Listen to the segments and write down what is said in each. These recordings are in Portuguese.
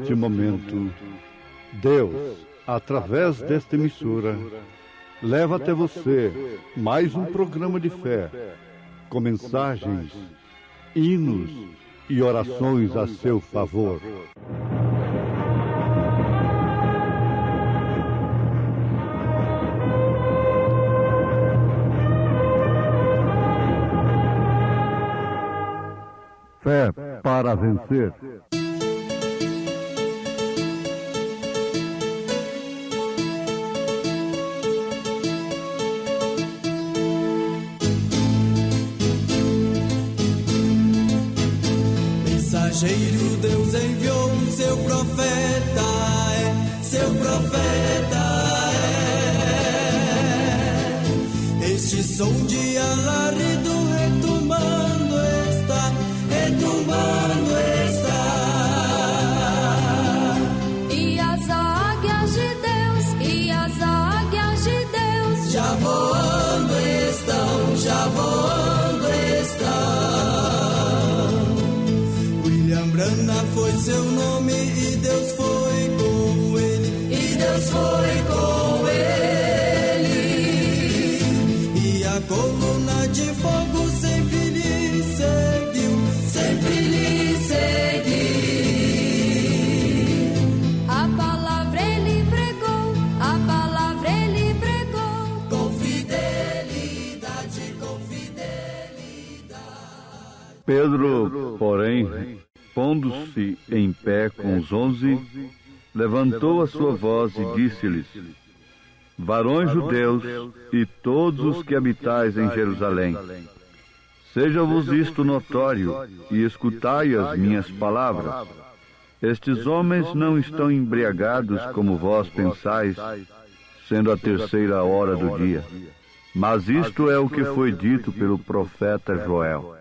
neste momento, Deus, através desta emissora, leva até você mais um programa de fé, com mensagens, hinos e orações a seu favor. Fé para vencer. Mensageiro, Deus enviou o seu profeta, seu profeta Este som de alarido retumbando está, retumbando está. E as águias de Deus, e as águias de Deus já voando estão, já voando estão. William Branham foi seu nome e Deus foi com ele, e Deus foi com ele. E a coluna de fogo sempre lhe seguiu, sempre lhe seguiu. A palavra ele pregou, a palavra ele pregou. Com fidelidade, com fidelidade. Pedro, porém, pondo-se em pé com os 11, levantou a sua voz e disse-lhes: Varões judeus e todos os que habitais em Jerusalém, seja-vos isto notório e escutai as minhas palavras. Estes homens não estão embriagados como vós pensais, sendo a 3ª hora do dia. Mas isto é o que foi dito pelo profeta Joel.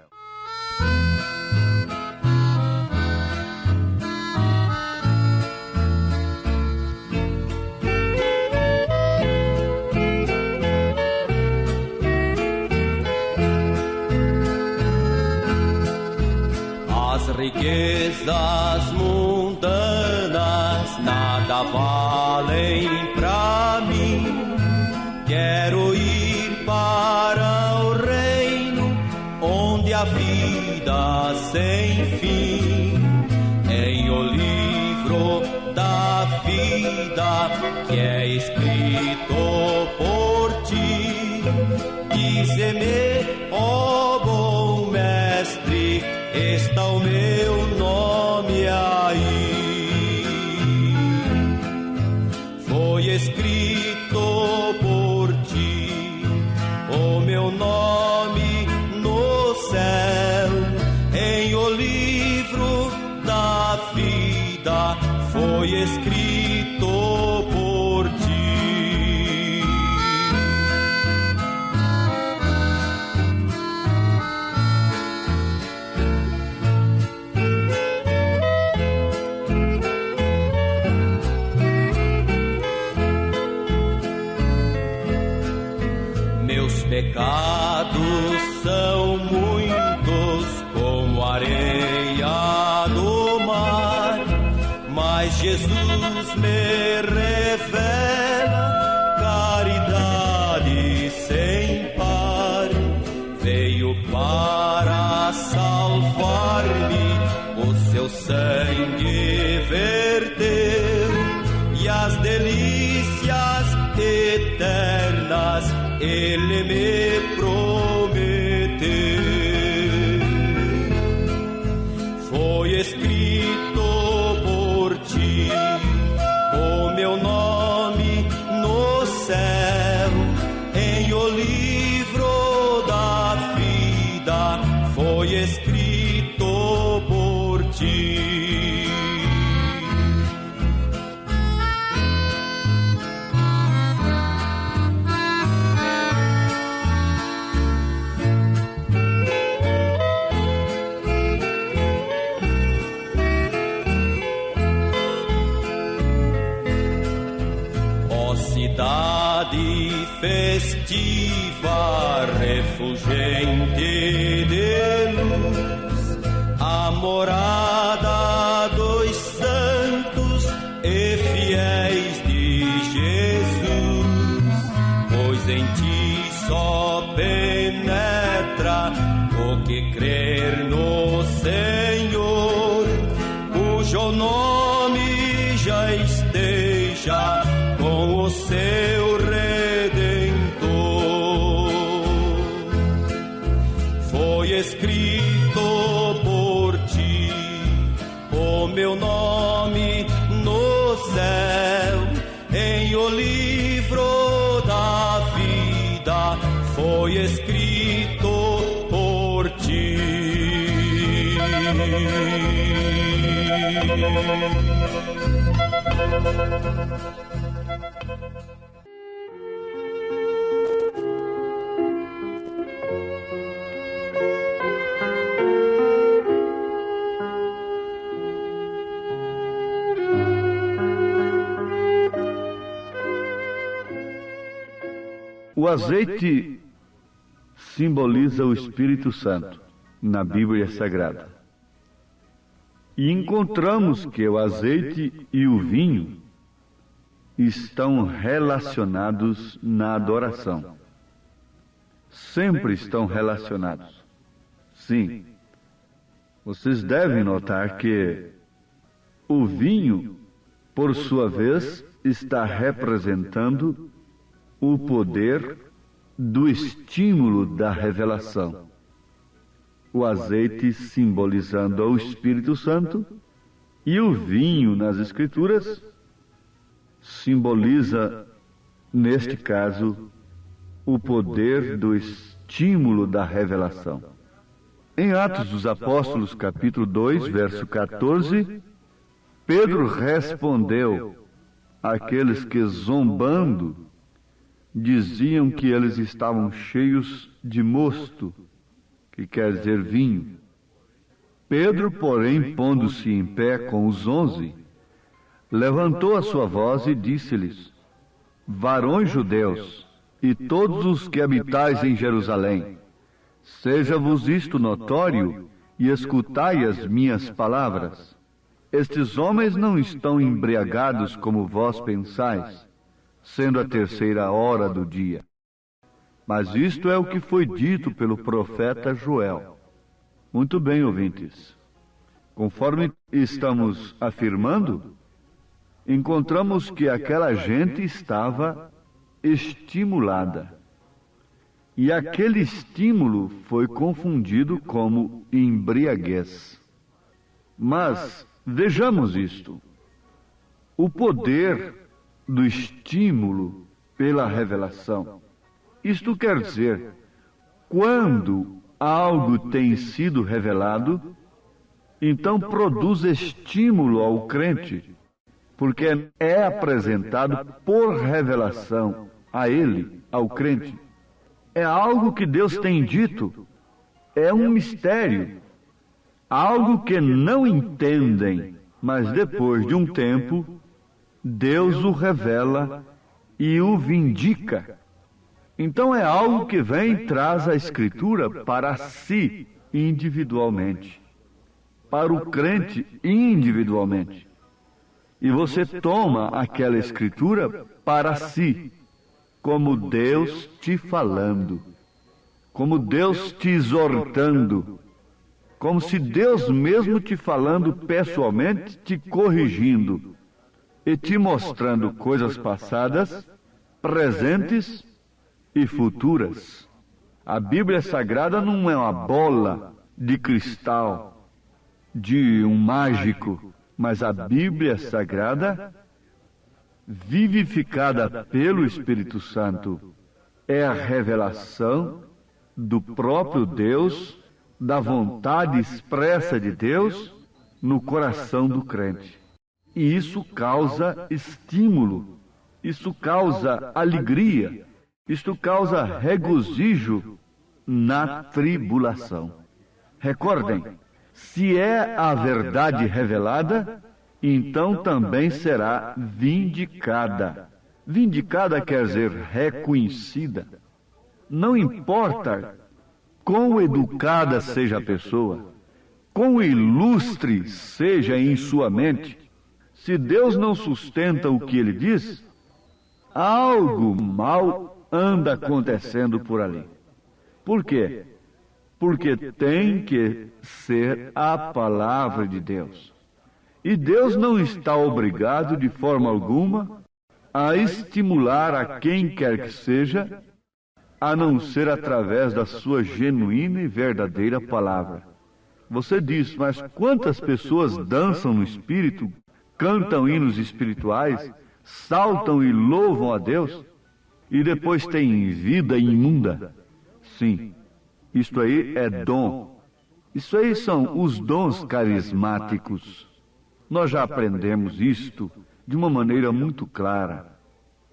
Riquezas mundanas nada valem pra mim. Quero ir para o reino onde a vida sem fim. Em o livro da vida que é escrito por ti, dize-me, ó bom mestre, está o meu nome aí. Foi escrito por ti o meu nome no céu. Em o livro da vida foi escrito por ti. Pecados são muitos como a areia do mar, mas Jesus me revela caridade sem par. Veio para salvar-me, o seu sangue verteu, e as delícias eternas Ele me prometeu. Foi escrito por ti o meu nome no céu. Em o livro da vida foi escrito por ti. Cidade festiva, refulgente de luz, a morada dos santos em ti só penetra o que crer no Senhor, cujo nome já esteja com o seu Redentor. Foi escrito por ti o meu nome no céu, em o livro da vida foi escrito por ti. O azeite simboliza o Espírito Santo na Bíblia Sagrada. E encontramos que o azeite e o vinho estão relacionados na adoração. Sempre estão relacionados. Sim, vocês devem notar que o vinho, por sua vez, está representando o poder do estímulo da revelação. O azeite simbolizando o Espírito Santo e o vinho nas Escrituras simboliza, neste caso, o poder do estímulo da revelação. Em Atos dos Apóstolos, capítulo 2, verso 14, Pedro respondeu àqueles que, zombando, diziam que eles estavam cheios de mosto, que quer dizer vinho. Pedro, porém, pondo-se em pé com os 11, levantou a sua voz e disse-lhes: varões judeus, e todos os que habitais em Jerusalém, seja-vos isto notório, e escutai as minhas palavras. Estes homens não estão embriagados como vós pensais, sendo a 3ª hora do dia. Mas isto é o que foi dito pelo profeta Joel. Muito bem, ouvintes. Conforme estamos afirmando, encontramos que aquela gente estava estimulada. E aquele estímulo foi confundido como embriaguez. Mas vejamos isto. O poder do estímulo pela revelação. Isto quer dizer, quando algo tem sido revelado, então produz estímulo ao crente, porque é apresentado por revelação a ele, ao crente. É algo que Deus tem dito, é um mistério, algo que não entendem, mas depois de um tempo, Deus o revela e o vindica. Então é algo que vem e traz a Escritura para si individualmente, para o crente individualmente. E você toma aquela Escritura para si, como Deus te falando, como Deus te exortando, como se Deus mesmo te falando pessoalmente, te corrigindo e te mostrando coisas passadas, presentes e futuras. A Bíblia Sagrada não é uma bola de cristal de um mágico, mas a Bíblia Sagrada, vivificada pelo Espírito Santo, é a revelação do próprio Deus, da vontade expressa de Deus no coração do crente. E isso causa estímulo, isso causa alegria, isto causa regozijo na tribulação. Recordem, se é a verdade revelada, então também será vindicada. Vindicada quer dizer reconhecida. Não importa quão educada seja a pessoa, quão ilustre seja em sua mente, se Deus não sustenta o que ele diz, algo mal anda acontecendo por ali. Por quê? Porque tem que ser a palavra de Deus. E Deus não está obrigado de forma alguma a estimular a quem quer que seja, a não ser através da sua genuína e verdadeira palavra. Você diz, mas quantas pessoas dançam no Espírito, cantam hinos espirituais, saltam e louvam a Deus, e depois têm vida imunda? Sim, isto aí é dom. Isso aí são os dons carismáticos. Nós já aprendemos isto de uma maneira muito clara.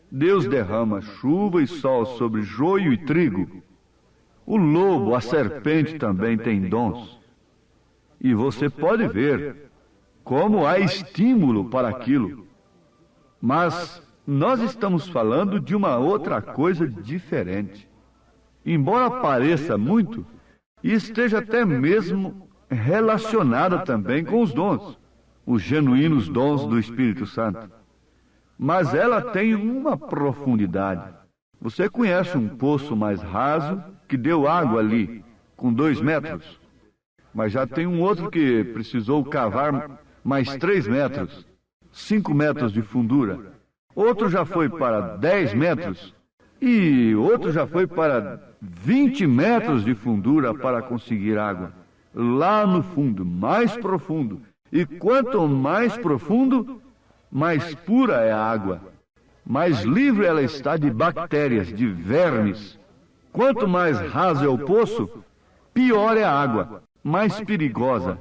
Deus derrama chuva e sol sobre joio e trigo. O lobo, a serpente também tem dons. E você pode ver como há estímulo para aquilo. Mas nós estamos falando de uma outra coisa diferente. Embora pareça muito, e esteja até mesmo relacionada também com os dons, os genuínos dons do Espírito Santo. Mas ela tem uma profundidade. Você conhece um poço mais raso que deu água ali, com 2 metros? Mas já tem um outro que precisou cavar mais 3 metros, 5 metros de fundura. Outro já foi para 10 metros e outro já foi para 20 metros de fundura para conseguir água. Lá no fundo, mais profundo. E quanto mais profundo, mais pura é a água. Mais livre ela está de bactérias, de vermes. Quanto mais raso é o poço, pior é a água, mais perigosa.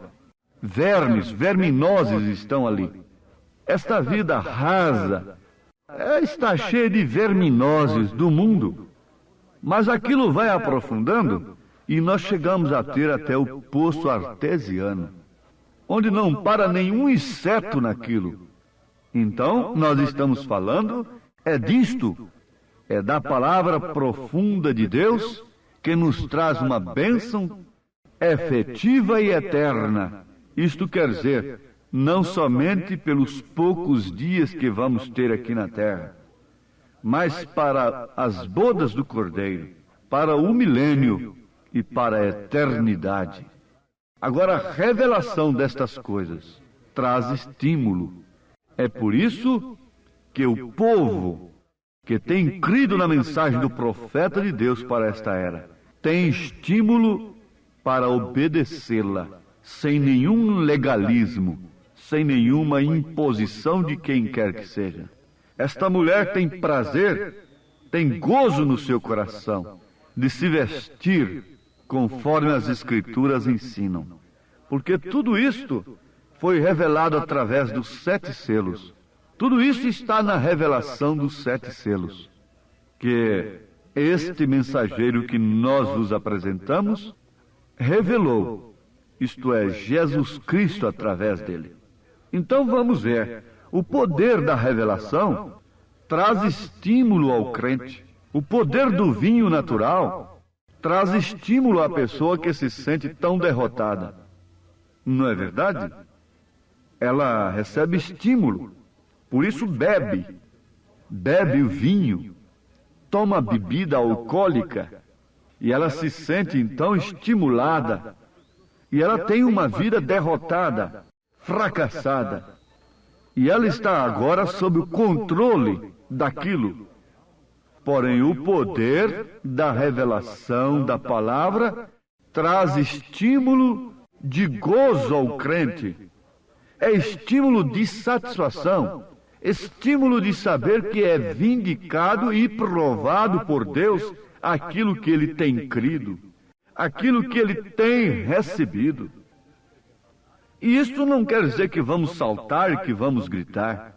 Vermes, verminoses estão ali. Esta vida rasa está cheia de verminoses do mundo. Mas aquilo vai aprofundando e nós chegamos a ter até o poço artesiano, onde não para nenhum inseto naquilo. Então, nós estamos falando disto, da palavra profunda de Deus, que nos traz uma bênção efetiva e eterna. Isto quer dizer, não somente pelos poucos dias que vamos ter aqui na terra, mas para as bodas do Cordeiro, para o milênio e para a eternidade. Agora, a revelação destas coisas traz estímulo. É por isso que o povo que tem crido na mensagem do profeta de Deus para esta era tem estímulo para obedecê-la, sem nenhum legalismo, sem nenhuma imposição de quem quer que seja. Esta mulher tem prazer, tem gozo no seu coração de se vestir conforme as Escrituras ensinam. Porque tudo isto foi revelado através dos 7 selos. Tudo isso está na revelação dos 7 selos. Que este mensageiro que nós vos apresentamos revelou, isto é, Jesus Cristo através dele. Então vamos ver. O poder da revelação traz estímulo ao crente. O poder do vinho natural traz estímulo à pessoa que se sente tão derrotada. Não é verdade? Ela recebe estímulo. Por isso bebe o vinho, toma bebida alcoólica, e ela se sente então estimulada. E ela tem uma vida derrotada, fracassada. E ela está agora sob o controle daquilo. Porém, o poder da revelação da palavra traz estímulo de gozo ao crente. É estímulo de satisfação, estímulo de saber que é vindicado e provado por Deus aquilo que ele tem crido, aquilo que ele tem recebido. E isto não quer dizer que vamos saltar e que vamos gritar.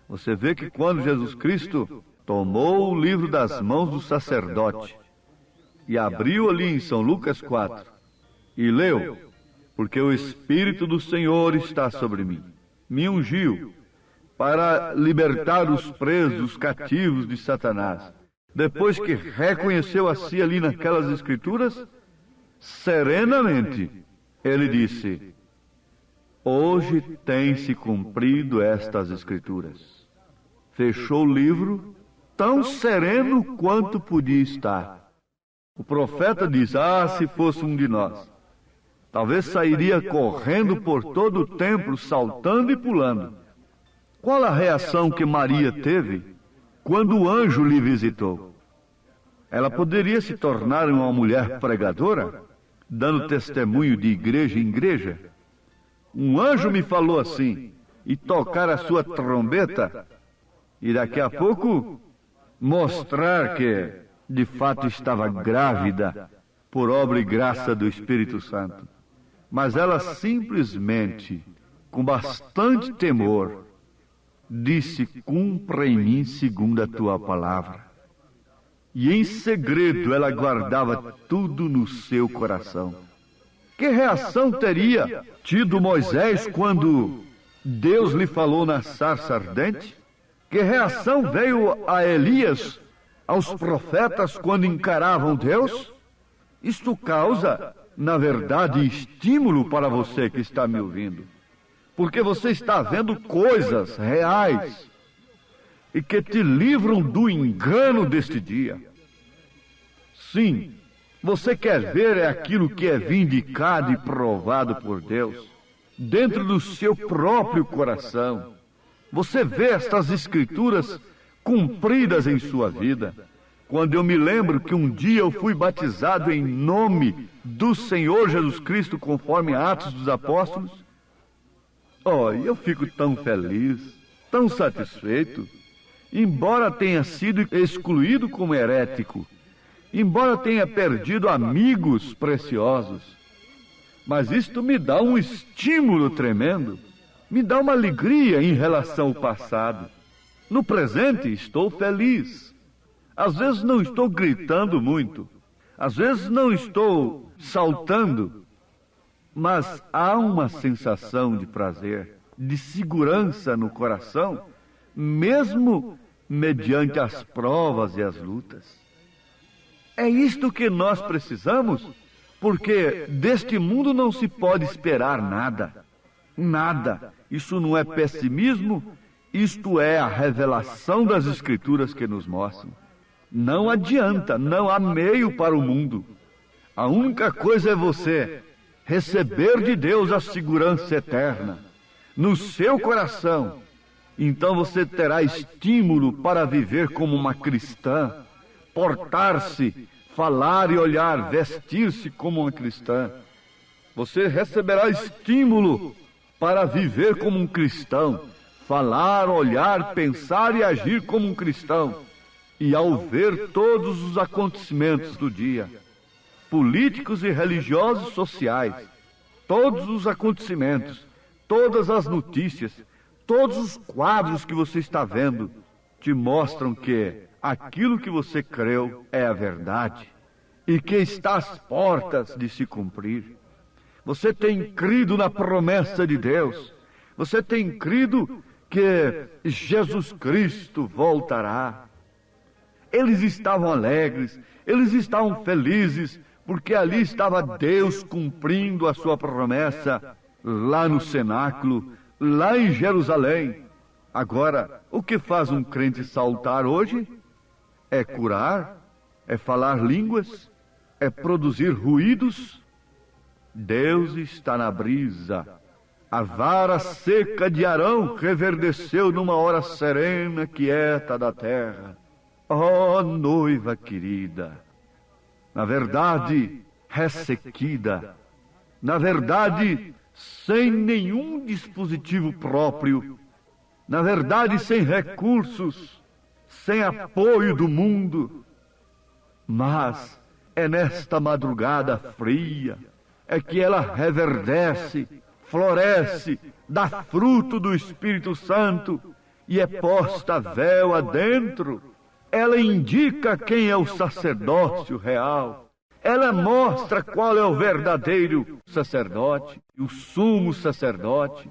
Você vê que quando Jesus Cristo tomou o livro das mãos do sacerdote e abriu ali em São Lucas 4 e leu, porque o Espírito do Senhor está sobre mim, me ungiu para libertar os presos, os cativos de Satanás. Depois que reconheceu a si ali naquelas Escrituras, serenamente, ele disse: hoje tem se cumprido estas Escrituras. Fechou o livro tão sereno quanto podia estar. O profeta diz: se fosse um de nós, talvez sairia correndo por todo o templo, saltando e pulando. Qual a reação que Maria teve quando o anjo lhe visitou? Ela poderia se tornar uma mulher pregadora, dando testemunho de igreja em igreja. Um anjo me falou assim, e tocar a sua trombeta, e daqui a pouco mostrar que de fato estava grávida por obra e graça do Espírito Santo. Mas ela simplesmente, com bastante temor, disse: cumpra em mim segundo a tua palavra. E em segredo ela guardava tudo no seu coração. Que reação teria tido Moisés quando Deus lhe falou na sarça ardente? Que reação veio a Elias, aos profetas, quando encaravam Deus? Isto causa, na verdade, estímulo para você que está me ouvindo, porque você está vendo coisas reais e que te livram do engano deste dia. Sim, você quer ver aquilo que é vindicado e provado por Deus dentro do seu próprio coração. Você vê estas escrituras cumpridas em sua vida. Quando eu me lembro que um dia eu fui batizado em nome do Senhor Jesus Cristo, conforme Atos dos Apóstolos, eu fico tão feliz, tão satisfeito, embora tenha sido excluído como herético, embora tenha perdido amigos preciosos, mas isto me dá um estímulo tremendo, me dá uma alegria em relação ao passado. No presente estou feliz. Às vezes não estou gritando muito, às vezes não estou saltando, mas há uma sensação de prazer, de segurança no coração, mesmo mediante as provas e as lutas. É isto que nós precisamos, porque deste mundo não se pode esperar nada. Nada. Isso não é pessimismo, isto é a revelação das Escrituras que nos mostram. Não adianta, não há meio para o mundo. A única coisa é você receber de Deus a segurança eterna no seu coração. Então você terá estímulo para viver como uma cristã, portar-se, falar e olhar, vestir-se como uma cristã. Você receberá estímulo para viver como um cristão, falar, olhar, pensar e agir como um cristão. E ao ver todos os acontecimentos do dia, políticos e religiosos sociais, todos os acontecimentos, todas as notícias, todos os quadros que você está vendo, te mostram que aquilo que você creu é a verdade e que está às portas de se cumprir. Você tem crido na promessa de Deus, você tem crido que Jesus Cristo voltará. Eles estavam alegres, eles estavam felizes, porque ali estava Deus cumprindo a sua promessa lá no cenáculo, lá em Jerusalém. Agora, o que faz um crente saltar hoje? É curar, é falar línguas, é produzir ruídos. Deus está na brisa. A vara seca de Arão reverdeceu numa hora serena, quieta da terra. Oh, noiva querida, na verdade, ressequida, na verdade, sem nenhum dispositivo próprio, na verdade, sem recursos, sem apoio do mundo. Mas é nesta madrugada fria, é que ela reverdece, floresce, dá fruto do Espírito Santo e é posta véu adentro. Ela indica quem é o sacerdócio real. Ela mostra qual é o verdadeiro sacerdote, o sumo sacerdote.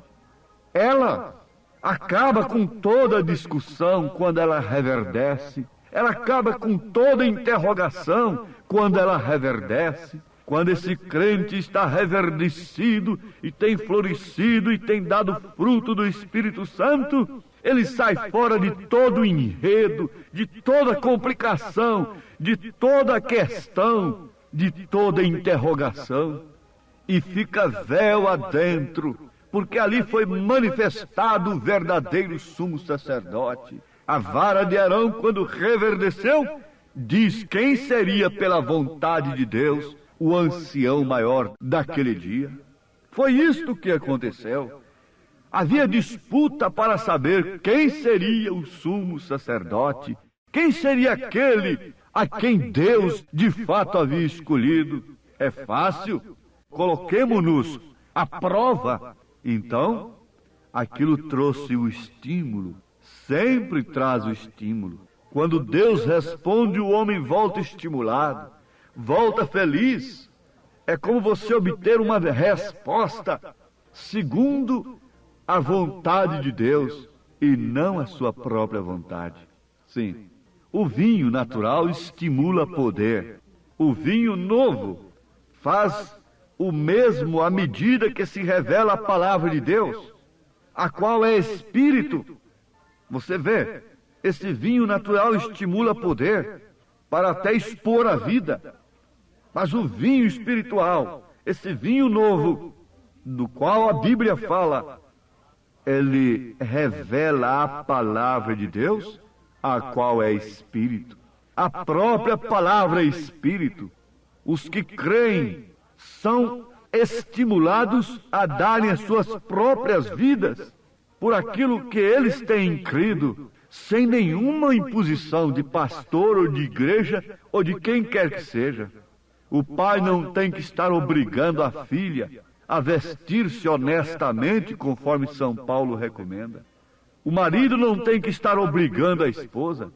Ela acaba com toda discussão quando ela reverdece. Ela acaba com toda interrogação quando ela reverdece. Quando esse crente está reverdecido e tem florescido e tem dado fruto do Espírito Santo, ele sai fora de todo o enredo, de toda complicação, de toda questão, de toda interrogação, e fica véu adentro, porque ali foi manifestado o verdadeiro sumo sacerdote. A vara de Arão, quando reverdeceu, diz quem seria, pela vontade de Deus, o ancião maior daquele dia. Foi isto que aconteceu. Havia disputa para saber quem seria o sumo sacerdote, quem seria aquele a quem Deus de fato havia escolhido. É fácil, coloquemo-nos à prova. Então, aquilo trouxe o estímulo, sempre traz o estímulo. Quando Deus responde, o homem volta estimulado, volta feliz. É como você obter uma resposta segundo a vontade de Deus e não a sua própria vontade. Sim, o vinho natural estimula poder. O vinho novo faz o mesmo à medida que se revela a palavra de Deus, a qual é espírito. Você vê, esse vinho natural estimula poder para até expor a vida. Mas o vinho espiritual, esse vinho novo, do qual a Bíblia fala, ele revela a palavra de Deus, a qual é espírito. A própria palavra é espírito. Os que creem são estimulados a darem as suas próprias vidas por aquilo que eles têm crido, sem nenhuma imposição de pastor ou de igreja ou de quem quer que seja. O pai não tem que estar obrigando a filha a vestir-se honestamente, conforme São Paulo recomenda. O marido não tem que estar obrigando a esposa.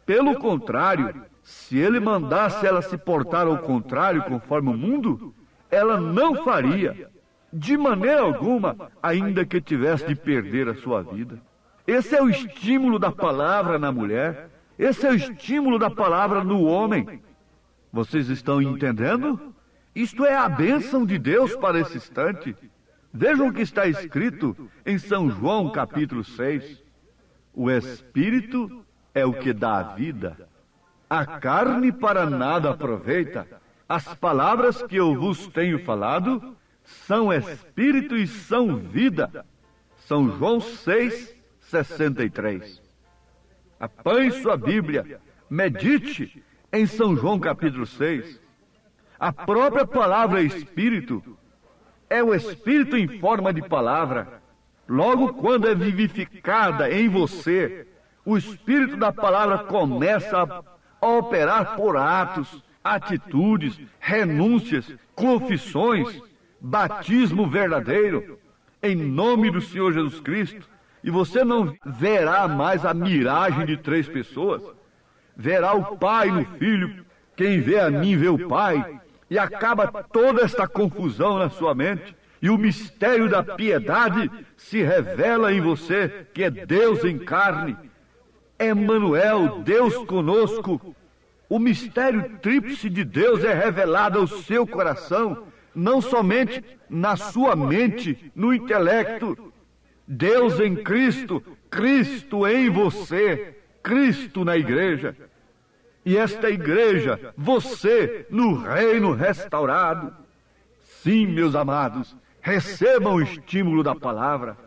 Pelo contrário, se ele mandasse ela se portar ao contrário, conforme o mundo, ela não faria, de maneira alguma, ainda que tivesse de perder a sua vida. Esse é o estímulo da palavra na mulher, esse é o estímulo da palavra no homem. Vocês estão entendendo? Isto é a bênção de Deus para esse instante. Vejam o que está escrito em São João, capítulo 6. O Espírito é o que dá a vida. A carne para nada aproveita. As palavras que eu vos tenho falado são Espírito e são vida. São João 6, 63. Apanhe sua Bíblia, medite em São João capítulo 6. A própria palavra Espírito é o Espírito em forma de palavra. Logo quando é vivificada em você, o Espírito da palavra começa a operar por atos, atitudes, renúncias, confissões, batismo verdadeiro, em nome do Senhor Jesus Cristo. E você não verá mais a miragem de três pessoas. Verá o Pai no Filho. Quem vê a mim vê o Pai. E acaba toda esta confusão na sua mente. E o mistério da piedade se revela em você, que é Deus em carne. Emmanuel, Deus conosco. O mistério tríplice de Deus é revelado ao seu coração, não somente na sua mente, no intelecto. Deus em Cristo, Cristo em você, Cristo na igreja. E esta igreja, você no reino restaurado. Sim, meus amados, recebam o estímulo da palavra.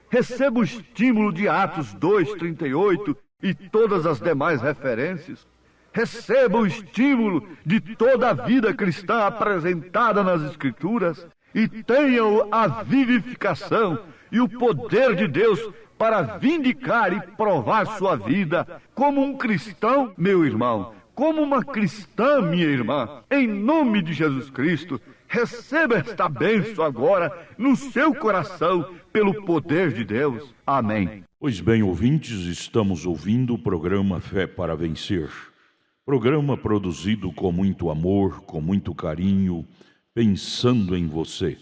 Recebam o estímulo de Atos 2:38 e todas as demais referências. Recebam o estímulo de toda a vida cristã apresentada nas Escrituras e tenham a vivificação e o poder de Deus para vindicar e provar sua vida como um cristão, meu irmão, como uma cristã, minha irmã, em nome de Jesus Cristo. Receba esta bênção agora no seu coração pelo poder de Deus. Amém. Pois bem, ouvintes, estamos ouvindo o programa Fé para Vencer. Programa produzido com muito amor, com muito carinho, pensando em você.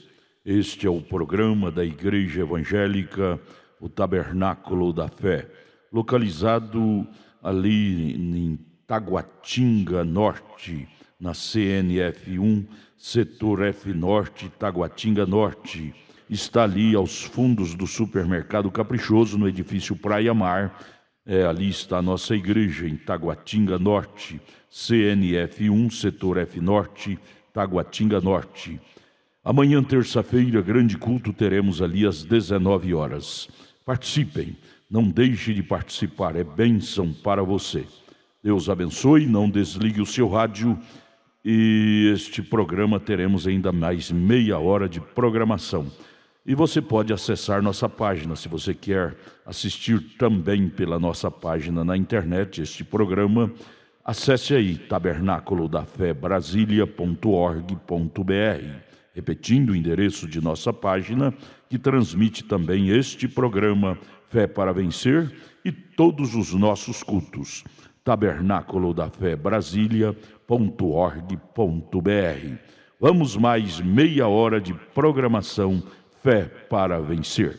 Este é o programa da Igreja Evangélica, o Tabernáculo da Fé, localizado ali em Taguatinga Norte, na CNF 1, setor F Norte, Taguatinga Norte. está ali aos fundos do Supermercado Caprichoso, no edifício Praia Mar. Ali está a nossa igreja, em Taguatinga Norte, CNF1, Setor F Norte, Taguatinga Norte. Amanhã, terça-feira, grande culto, teremos ali às 19 horas. Participem, não deixe de participar, é bênção para você. Deus abençoe, não desligue o seu rádio. E este programa teremos ainda mais meia hora de programação. E você pode acessar nossa página, se você quer assistir também pela nossa página na internet este programa, acesse aí tabernacolodaFéBrasilia.org.br, repetindo o endereço de nossa página, que transmite também este programa Fé para Vencer e todos os nossos cultos, tabernacolodaFéBrasilia.org.br. Vamos mais meia hora de programação Fé para Vencer.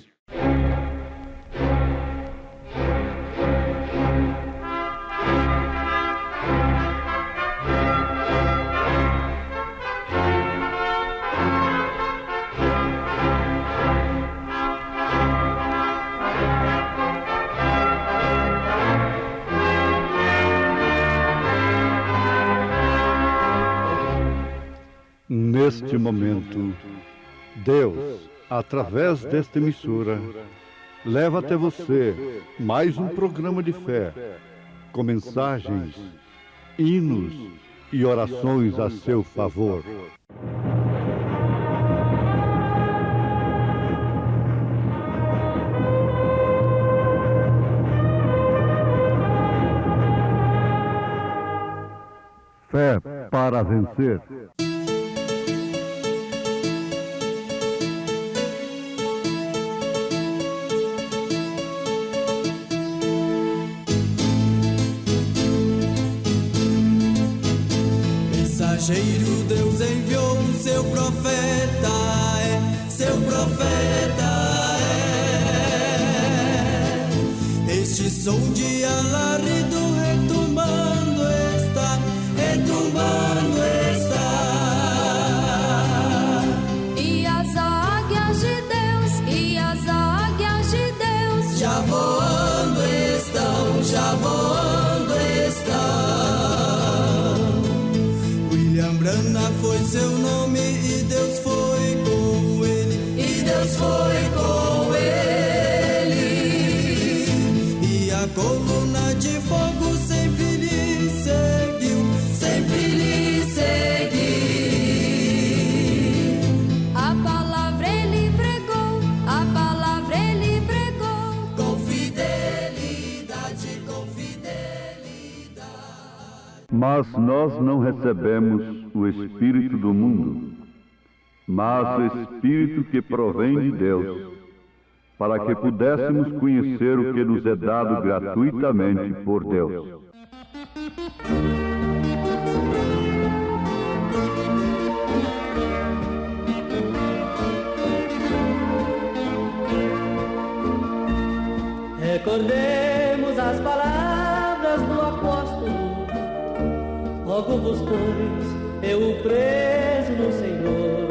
Neste momento, Deus, através desta emissora, leva até você mais um programa de fé, com mensagens, hinos e orações a seu favor. Fé para vencer. Mensageiro, Deus enviou o seu profeta, seu profeta Este som de alarido retumbando está, retumbando está. E as águias de Deus, e as águias de Deus já voando estão, já voando estão. William Branham foi seu nome e Deus foi com ele, e Deus foi com ele. E a coluna de fogo sempre lhe seguiu, sempre lhe seguiu. a palavra ele pregou, a palavra ele pregou. Com fidelidade, com fidelidade. Mas nós não recebemos o Espírito do mundo, mas o Espírito que provém de Deus, para que pudéssemos conhecer o que nos é dado gratuitamente por Deus. Recordemos as palavras do apóstolo: rogo-vos, pois, eu o preso no Senhor,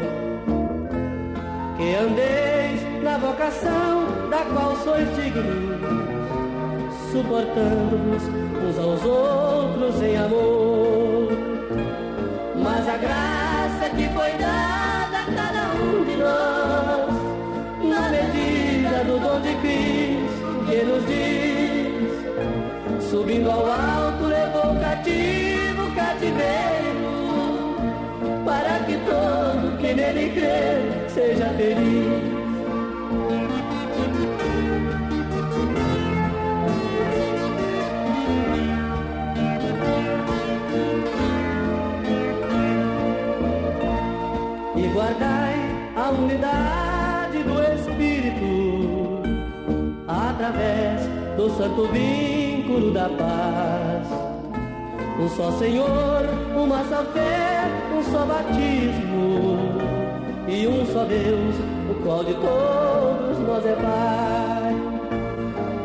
que andeis na vocação da qual sois dignos, suportando-vos uns aos outros em amor. Mas a graça que foi dada a cada um de nós, na medida do dom de Cristo que nos diz, subindo ao alto levou cativo o cativeiro, para que todo que nele crê seja feliz. E guardai a unidade do Espírito, através do santo vínculo da paz. Um só Senhor, uma só fé, um só batismo, e um só Deus, o qual de todos nós é Pai.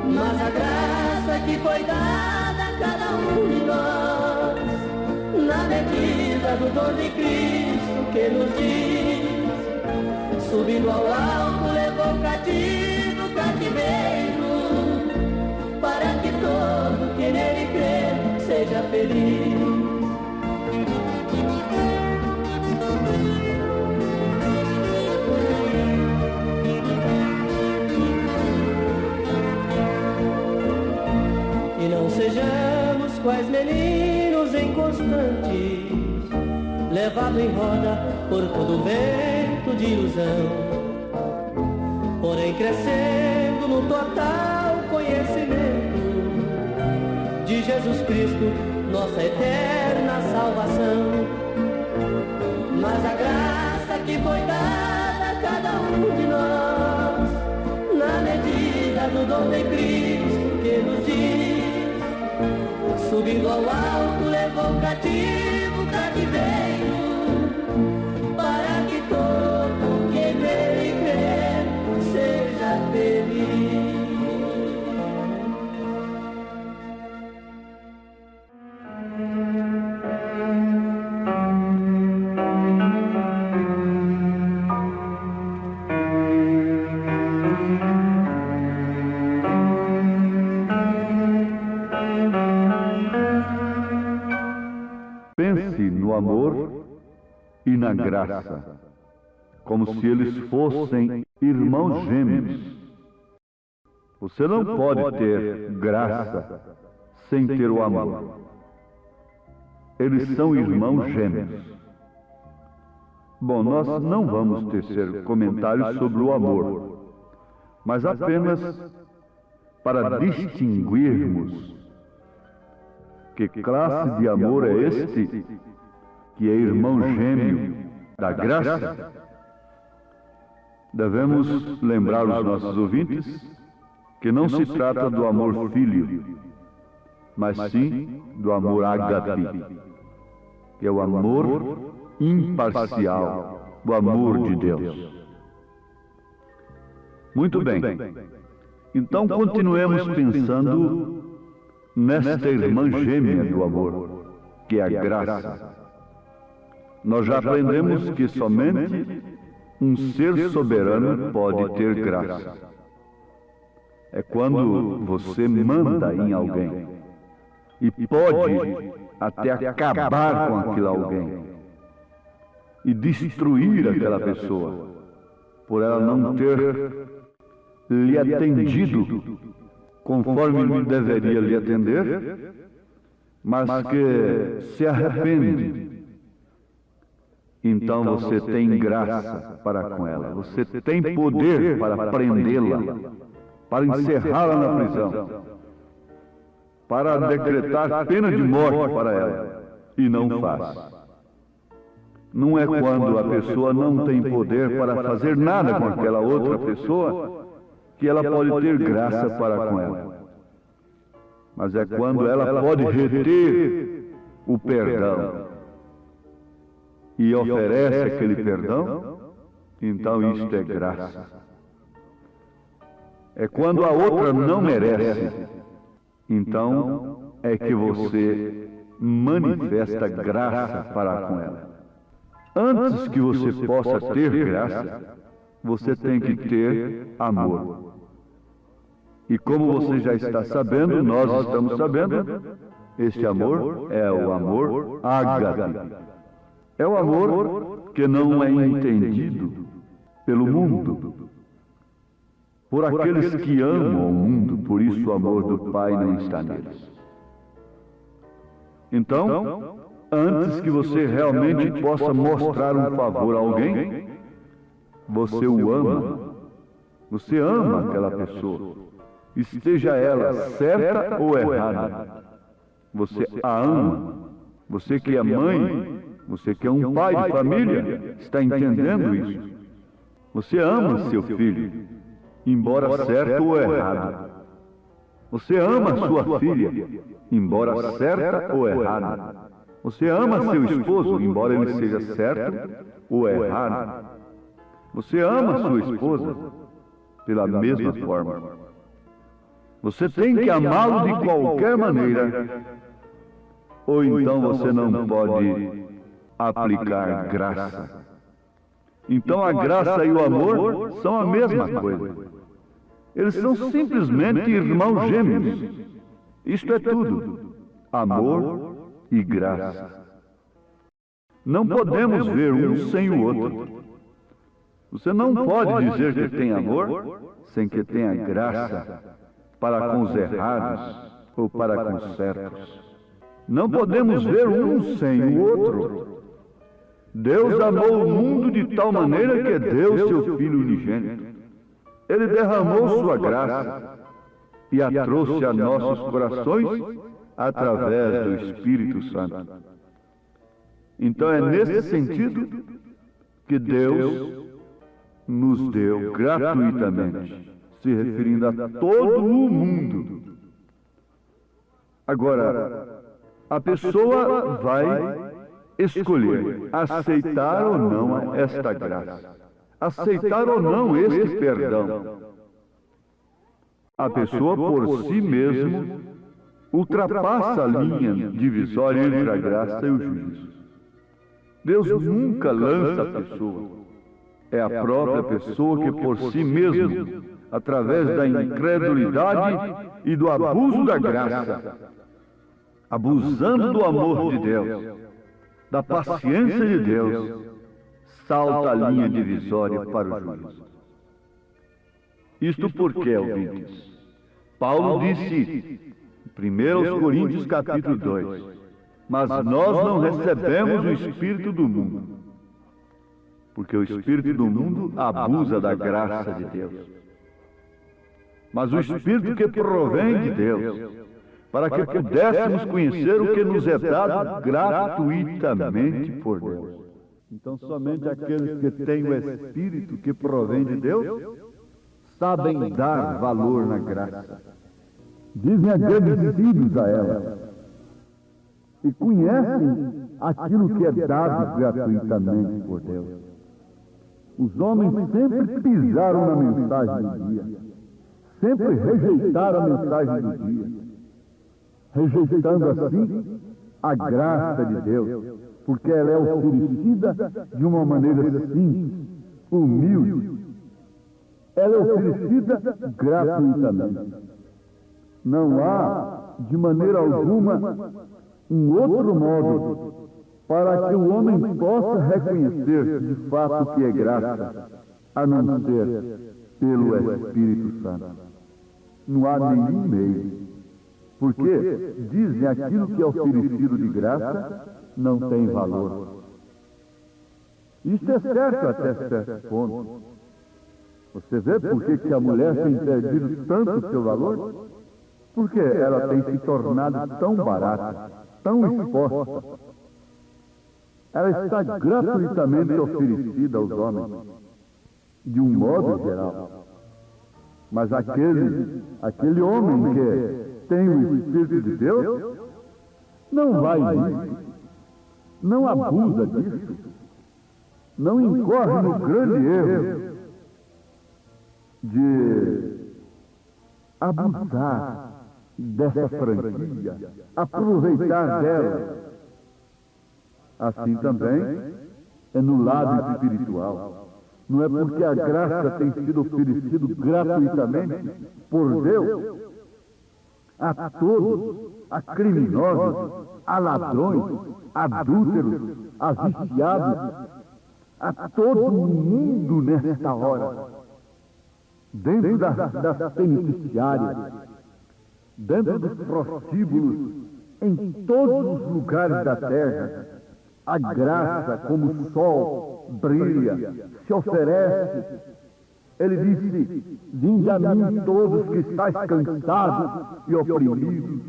Mas a graça que foi dada a cada um de nós, na medida do dom de Cristo que nos diz, subindo ao alto, levou cativo o cativeiro, para que todo que nele crê seja feliz. E não sejamos quais meninos inconstantes, levado em roda por todo vento de ilusão, porém crescendo no total conhecimento de Jesus Cristo, nossa eterna salvação. Mas a graça que foi dada a cada um de nós, na medida do dom de Cristo que nos diz, subindo ao alto, levou cativo o cativeiro, para que todo que nele crê seja feliz. Pense no amor e na graça, como se eles fossem irmãos gêmeos. Você não pode ter graça sem ter o amor. Eles são irmãos gêmeos. Bom, nós não vamos tecer comentários sobre o amor, mas apenas para distinguirmos que classe de amor é este, que é irmão gêmeo da graça. Devemos lembrar os nossos ouvintes que não se trata do amor filho, mas sim do amor ágape, que é o amor imparcial, o amor de Deus. Muito bem. Então continuemos pensando nesta irmã gêmea do amor, que é a graça. Nós já aprendemos que somente um ser soberano pode ter graça. É quando você manda em alguém e pode até acabar com aquele alguém e destruir aquela pessoa por ela não ter lhe atendido conforme ele deveria lhe atender, mas que se arrepende. Então você tem graça para com ela, você tem poder para prendê-la, para encerrá-la na prisão, para decretar pena de morte para ela, e não faz. Não é quando a pessoa não tem poder para fazer nada com aquela outra pessoa que ela pode ter graça para com ela. Mas é quando ela pode reter o perdão e oferece aquele perdão, então isto é graça. É quando a outra não merece, então é que você manifesta graça para com ela. Antes que você possa ter graça, você tem que ter amor. E como você já está sabendo, nós estamos sabendo, este amor é o amor ágape. É o amor que não é entendido pelo mundo, por aqueles que amam o mundo, por isso o amor do Pai não está neles. Então, antes que você realmente possa mostrar um favor a alguém, você o ama. Você ama aquela pessoa, esteja ela certa ou errada. Você a ama. Você que é mãe, você que é um pai de família, está entendendo isso? Você ama seu filho, embora certo ou errado. Você ama sua filha, embora certa ou errada. Você ama seu esposo, embora ele seja certo ou errado. Você ama sua esposa pela mesma forma. Você tem que amá-lo de qualquer maneira, ou então você não pode aplicar graça. Então a graça e o amor são a mesma coisa. Eles são simplesmente irmãos gêmeos. Isto é tudo: amor e graça. Não podemos ver um sem o outro. Você não pode dizer que tem amor sem que tenha graça para com os errados ou para com os certos. Não podemos ver um sem o outro. Deus amou o mundo de tal maneira que deu seu Filho unigênito. Ele derramou sua graça e a trouxe a nossos corações através do Espírito Santo. Então é nesse sentido que Deus nos deu gratuitamente, se referindo a todo o mundo. Agora, a pessoa vai escolher aceitar ou não esta graça, aceitar ou não este perdão. A pessoa por si mesmo ultrapassa a linha divisória entre a graça e o juízo. Deus nunca lança a pessoa. É a própria pessoa que por si mesmo, através da incredulidade e do abuso da graça, abusando do amor de Deus, da paciência de Deus, salta a linha divisória para o juízo. Isto porque, ouvintes, Paulo disse, 1 Coríntios capítulo 2, mas nós não recebemos o Espírito do mundo, porque o Espírito do mundo abusa da graça de Deus. Mas o Espírito que provém de Deus, para que pudéssemos conhecer o que nos é dado gratuitamente por Deus. Então, somente aqueles que têm o Espírito que provém de Deus sabem dar valor na graça. Dizem agradecidos a ela e conhecem aquilo que é dado gratuitamente por Deus. Os homens sempre pisaram na mensagem do dia, sempre rejeitaram a mensagem do dia, rejeitando assim a graça de Deus, porque ela é oferecida de uma maneira simples, humilde. Ela é oferecida gratuitamente. Não há, de maneira alguma, um outro modo para que o homem possa reconhecer de fato o que é graça, a não ser pelo Espírito Santo. Não há nenhum meio, porque dizem aquilo que é oferecido de graça não tem valor. Isso é certo até certo ponto. Você vê por que a mulher tem perdido tanto o seu valor? Porque ela tem se tornado tão barata, tão exposta. Ela está gratuitamente oferecida aos homens, de um modo geral. Mas aquele homem que tem o Espírito de Deus, não vai nisso, não abusa disso, não incorre no grande erro de abusar dessa franquia, aproveitar dela. Assim também é no lado espiritual. Não é porque a graça tem sido oferecida gratuitamente por Deus a todos, a criminosos, a ladrões, a adúlteros, a viciados, a todo mundo nesta hora, dentro das penitenciárias, dentro dos prostíbulos, em todos os lugares da terra. A graça, como o sol, brilha, se oferece. Ele disse, vinde a mim todos que estáis cansados e oprimidos,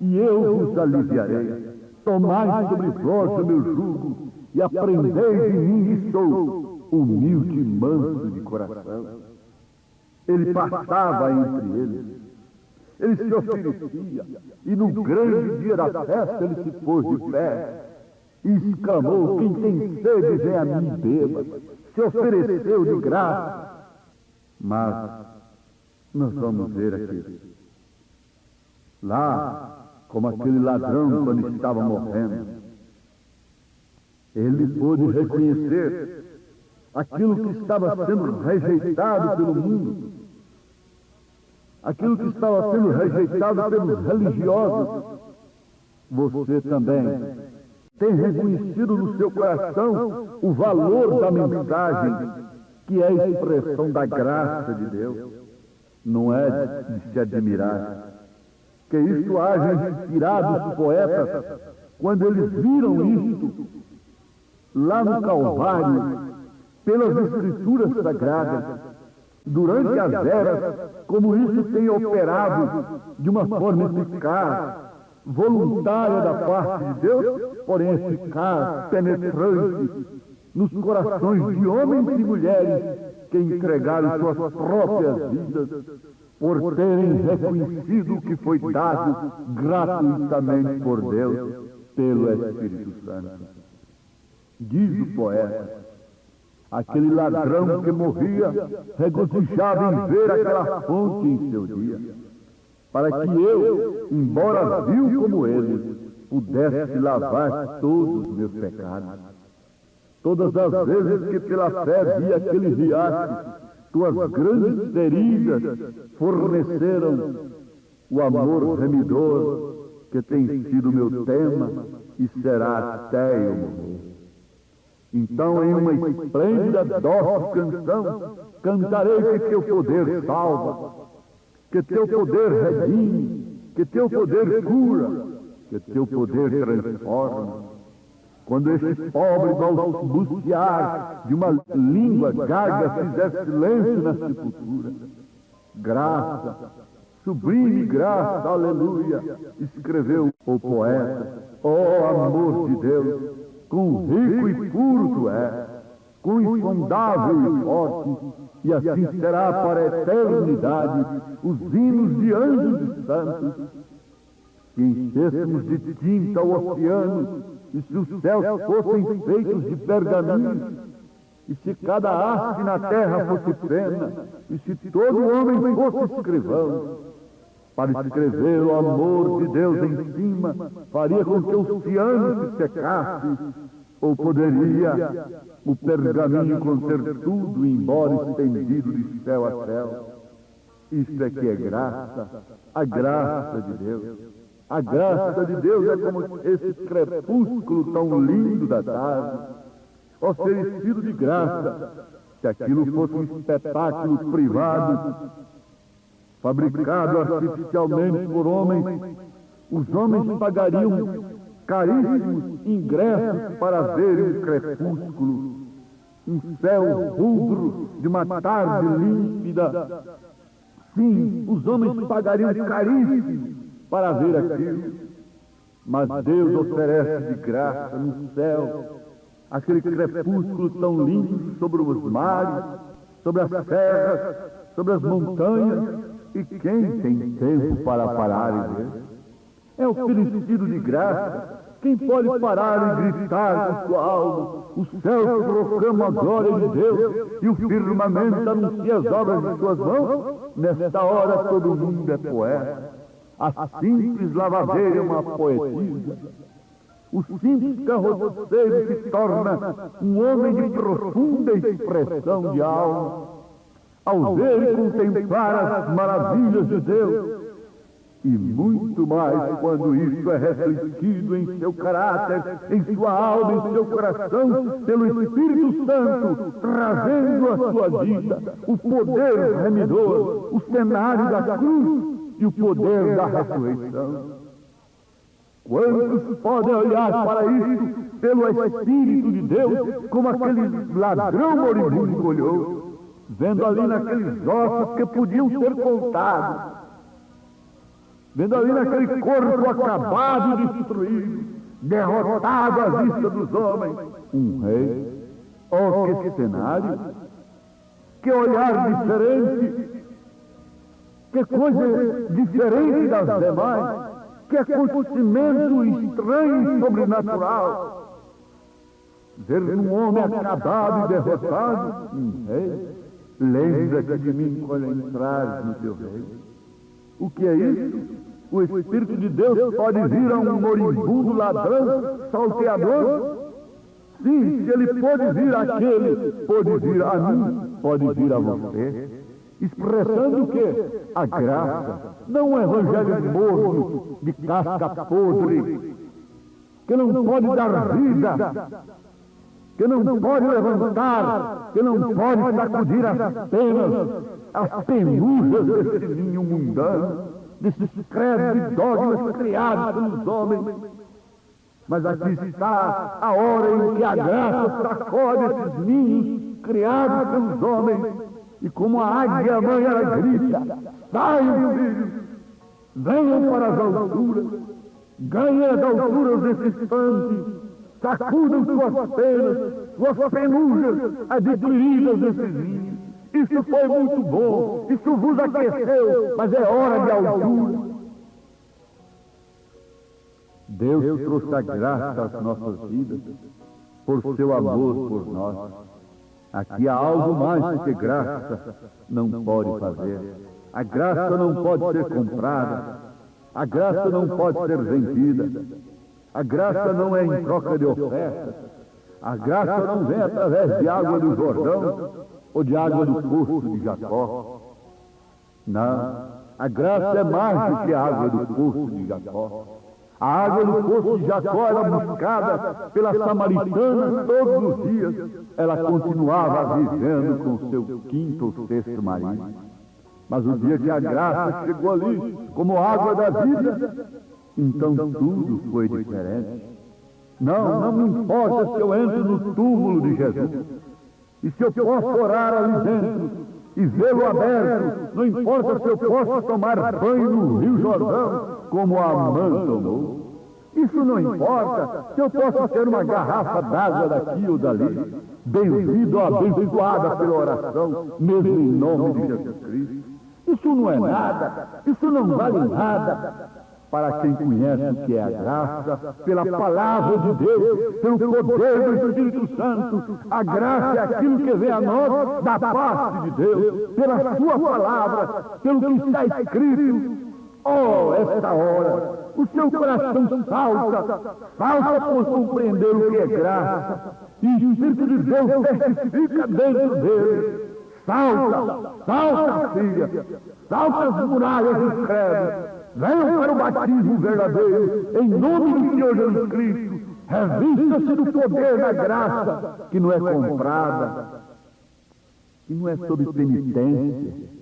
e eu vos aliviarei. Tomai sobre vós o meu jugo, e aprendei de mim, que sou humilde e manso de coração. Ele passava entre eles, ele se oferecia, e no grande dia da festa ele se pôs de pé, e exclamou, quem tem sede vem a mim e beba. Se ofereceu de graça. Mas nós vamos ver aqui, lá, como aquele ladrão quando estava morrendo, ele pôde reconhecer aquilo que estava sendo rejeitado pelo mundo, aquilo que estava sendo rejeitado pelos religiosos, você também tem reconhecido no seu coração o valor da mensagem, que é a expressão da graça de Deus. Não é de se admirar que isto haja inspirado os poetas quando eles viram isto lá no Calvário, pelas Escrituras Sagradas, durante as eras, como isso tem operado de uma forma eficaz, voluntária da parte de Deus, porém eficaz, penetrante, nos corações de homens e mulheres que entregaram suas próprias vidas por terem reconhecido o que foi dado gratuitamente por Deus pelo Espírito Santo. Diz o poeta, aquele ladrão que morria regozijava em ver aquela fonte em seu dia, para que eu, embora vil como ele, pudesse lavar todos os meus pecados. Todas as vezes que pela fé vi aquele riacho, tuas grandes feridas forneceram o amor remidor que tem sido meu tema e será até eu morrer. Então, em uma esplêndida, doce canção, cantarei que teu poder salva, que teu poder redime, que teu poder cura, que teu poder transforma. Quando este pobre balbuciar de uma língua gaga fizer silêncio na sepultura, graça, sublime graça, aleluia, escreveu o poeta, ó amor de Deus, quão rico e puro tu és, quão insondável e forte, e assim será para a eternidade os hinos de anjos e santos. Se enchêssemos de tinta o oceano, e se os céus fossem feitos de pergaminho, e se cada haste na terra fosse pena, e se todo homem fosse escrivão, para escrever o amor de Deus em cima, faria com que o oceano se secasse, ou poderia o pergaminho conter tudo, embora estendido de céu a céu. Isto é que é graça, a graça de Deus. A graça de Deus é como esse crepúsculo tão lindo da tarde, oferecido de graça. Se aquilo fosse um espetáculo privado, fabricado artificialmente por homens, os homens pagariam caríssimos ingressos para ver um crepúsculo, um céu rubro de uma tarde límpida. Sim, os homens pagariam caríssimos para ver aquilo, mas Deus oferece de graça no céu aquele crepúsculo tão lindo sobre os mares, sobre as serras, sobre as montanhas, e quem tem tempo para parar e ver? É oferecido de graça. Quem pode parar e gritar com sua alma? Os céus proclamam a glória de Deus e o firmamento anuncia as obras de suas mãos. Nesta hora todo mundo é poeta. A simples lavadeira é uma poetisa. O simples carroceiro se torna um homem de profunda expressão de alma. Ao ver e contemplar as maravilhas de Deus, e muito mais quando isso é refletido em seu caráter, em sua alma, em seu coração, pelo Espírito Santo, trazendo à sua vida o poder remidor, o cenário da cruz e o poder da ressurreição. Quantos podem olhar para isso pelo Espírito de Deus, como aquele ladrão moribundo olhou, vendo ali naqueles ossos que podiam ser contados, vendo ali naquele corpo acabado e destruído, derrotado à vista dos homens, um rei. Oh, que cenário! Que olhar diferente! Que coisa diferente das demais! Que acontecimento estranho e sobrenatural! Ver um homem acabado e derrotado, um rei. Lembra-te de mim quando entrares no teu reino. O que é isso? O Espírito de Deus pode vir a um moribundo ladrão, salteador, Sim, se ele pôde vir àquele, pôde vir a mim, pode vir a você. Expressando o quê? A graça, não um evangelho morno, de casca podre, que não pode dar vida, que não pode levantar, que não pode sacudir as penas, as penujas desse ninho mundano, desses credos e dogmas criados pelos homens. Mas aqui está a hora em que a graça sacode esses ninhos criados pelos homens, e como a águia mãe ela grita: saiam, filhos, venham para as alturas, ganhem as alturas desse instante, sacudam suas penas, suas penujas adquiridas desses ninhos. Isso foi muito bom, isso vos aqueceu, mas é hora de altura. Deus trouxe a graça às nossas vidas por seu amor por nós. Aqui há algo mais que graça não pode fazer. A graça não pode ser comprada. A graça não pode ser vendida. A graça não é em troca de ofertas. A graça não vem através de água do Jordão ou de água do poço de Jacó. Não, a graça é mais do que a água do poço de Jacó. A água do poço de Jacó era buscada pela samaritana todos os dias. Ela continuava vivendo com seu quinto ou sexto marido. Mas o dia que a graça chegou ali, como água da vida, então tudo foi diferente. Não me importa se eu entro no túmulo de Jesus. E se eu posso orar ali dentro e vê-lo aberto, não importa se eu posso tomar banho no Rio Jordão, como a Amã tomou. Isso não importa se eu posso ter uma garrafa d'água daqui ou dali, benzido ou abençoada pela oração, mesmo em nome de Jesus Cristo. Isso não é nada, isso não vale nada para quem conhece o que é a graça, pela palavra de Deus, pelo poder do Espírito Santo. A graça é aquilo que vem a nós da parte de Deus, pela sua palavra, pelo que está escrito. Oh, esta hora, o seu coração salta por compreender o que é graça, e o Espírito de Deus testifica dentro dele. Salta, filha, salta as muralhas dos credos, venham para o batismo verdadeiro, em nome do Senhor Jesus Cristo. Revista-se do poder da graça, que não é comprada, que não é sob penitência.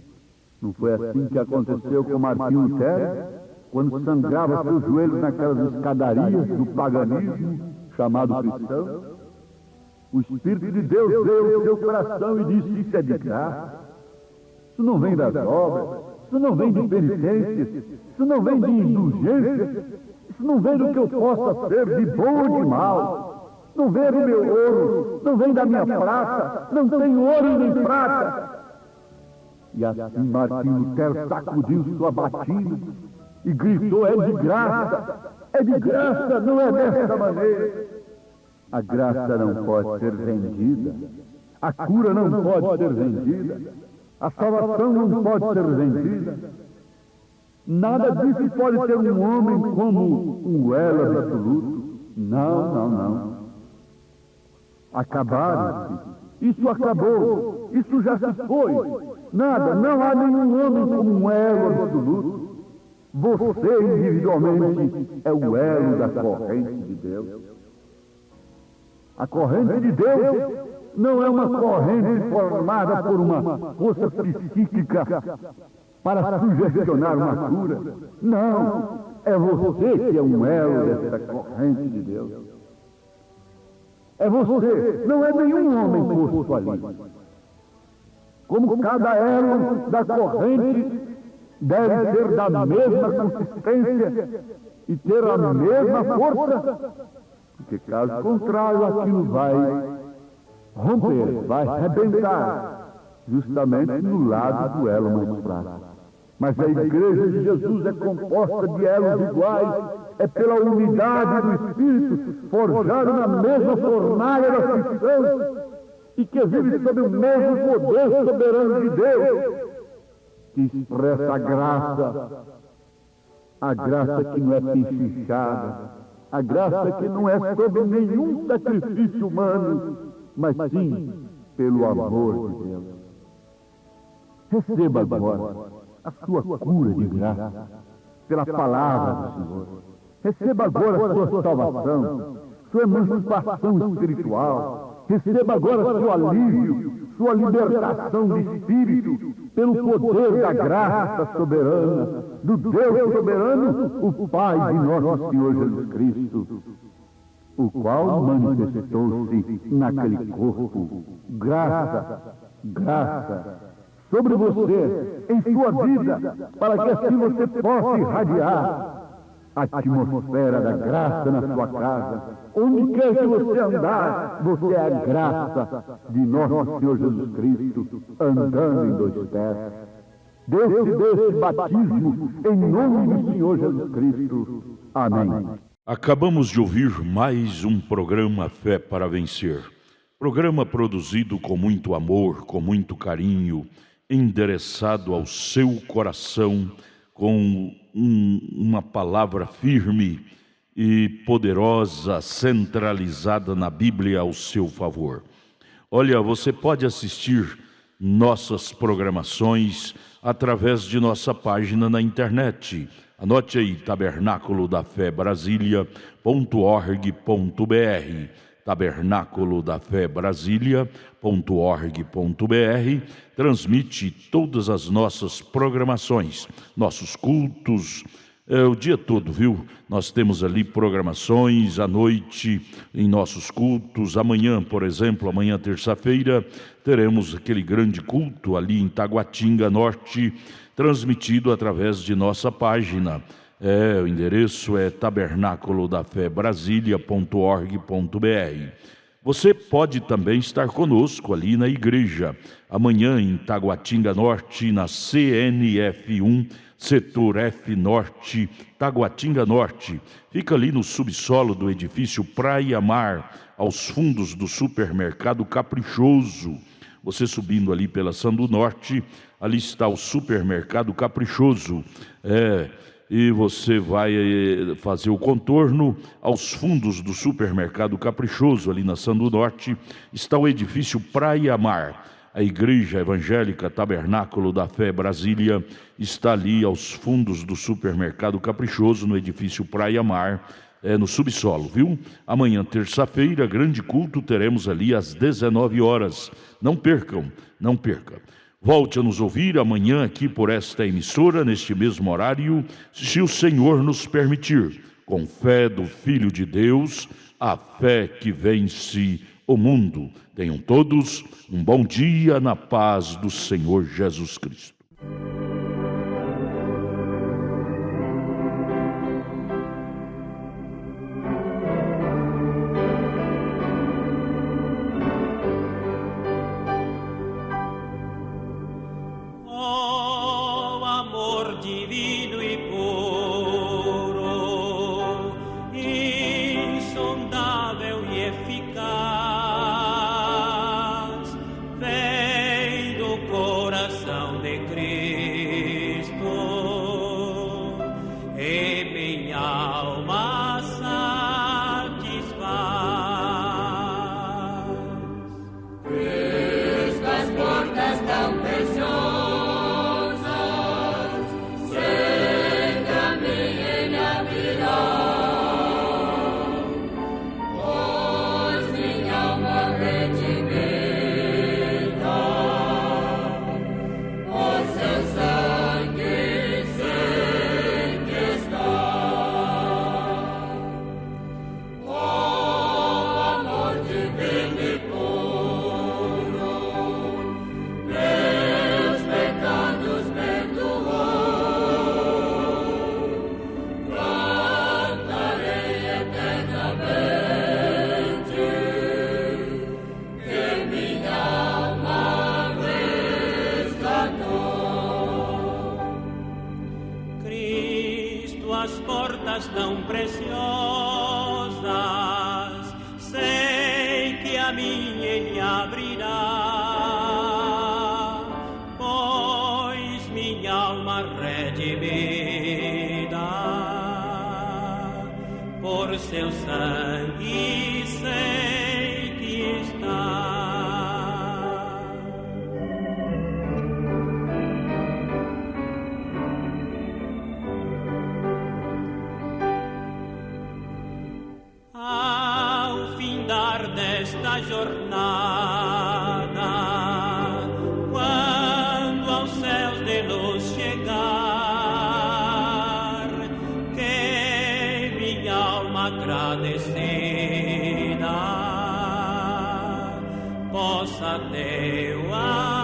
Não foi assim que aconteceu com Martinho Lutero, quando sangrava seus joelhos naquelas escadarias do paganismo chamado cristão? O Espírito de Deus veio ao seu coração e disse: isso é de graça. Isso não vem das obras, isso não vem de penitências, isso não vem de indulgências, isso não vem do que eu possa ser de bom ou de mal. Não vem do meu ouro, não vem da minha prata, não tenho ouro nem prata. E assim Martinho Lutero sacudiu sua batina e gritou: é de graça, não é dessa maneira. A graça não pode ser vendida, a cura não pode ser vendida, a salvação não pode ser vendida. Nada disso pode ter um homem como um elo absoluto. Não. Acabaram-se. Isso acabou. Isso já se foi. Nada, não há nenhum homem como um elo absoluto. Você individualmente é o elo da corrente de Deus. A corrente de Deus não é uma corrente formada por uma força psíquica para sugestionar uma cura. Não, é você que é um elo dessa corrente de Deus. É você, não é nenhum homem posto ali. Como cada elo da corrente deve ser da mesma consistência e ter a mesma força, porque caso contrário aquilo vai romper, vai arrebentar, justamente no lado do elo mais fraco. Mas a igreja de Jesus é composta de elos iguais, é pela unidade do Espírito, forjado na mesma fornalha da cristã, e que vive sob o mesmo poder soberano de Deus, que expressa a graça que não é pinchichada, A graça que não é sobre nenhum sacrifício humano, mas sim pelo amor de Deus. Receba agora a sua cura de graça pela palavra do Senhor. Receba agora a sua salvação, sua emancipação espiritual. Receba agora seu alívio, sua libertação de espírito pelo poder da graça soberana, do Deus soberano, o Pai de nosso Senhor Jesus Cristo, o qual manifestou-se naquele corpo. Graça, graça sobre você, em sua vida, para que assim você possa irradiar a atmosfera da graça na sua casa. Onde quer que você andar, você é a graça de nosso Senhor Jesus Cristo, andando em dois pés. Desse batismo, em nome do Senhor Jesus Cristo. Amém. Acabamos de ouvir mais um programa Fé para Vencer. Programa produzido com muito amor, com muito carinho, endereçado ao seu coração, com uma palavra firme e poderosa, centralizada na Bíblia ao seu favor. Olha, você pode assistir nossas programações através de nossa página na internet. Anote aí, tabernaculodafebrasilia.org.br, tabernaculodafebrasilia.org.br, transmite todas as nossas programações, nossos cultos, o dia todo, viu? Nós temos ali programações à noite em nossos cultos. Amanhã, por exemplo, amanhã terça-feira, teremos aquele grande culto ali em Taguatinga Norte, transmitido através de nossa página. O endereço é tabernaculodafebrasilia.org.br. Você pode também estar conosco ali na igreja, amanhã em Taguatinga Norte, na CNF1, Setor F Norte, Taguatinga Norte. Fica ali no subsolo do edifício Praia Mar, aos fundos do supermercado Caprichoso. Você subindo ali pela Sandu Norte, ali está o supermercado Caprichoso. E você vai fazer o contorno aos fundos do supermercado Caprichoso, ali na Sandu Norte, está o edifício Praia Mar. A Igreja Evangélica Tabernáculo da Fé Brasília está ali aos fundos do supermercado Caprichoso, no edifício Praia Mar, no subsolo, viu? Amanhã, terça-feira, grande culto, teremos ali às 19 horas. Não percam, não perca. Volte a nos ouvir amanhã aqui por esta emissora, neste mesmo horário, se o Senhor nos permitir, com fé do Filho de Deus, a fé que vence o mundo. Tenham todos um bom dia na paz do Senhor Jesus Cristo. Por seu sangue sei que está. Ao findar desta jornada, quando aos céus de luz chegar, que minha alma agradecida possa teu amor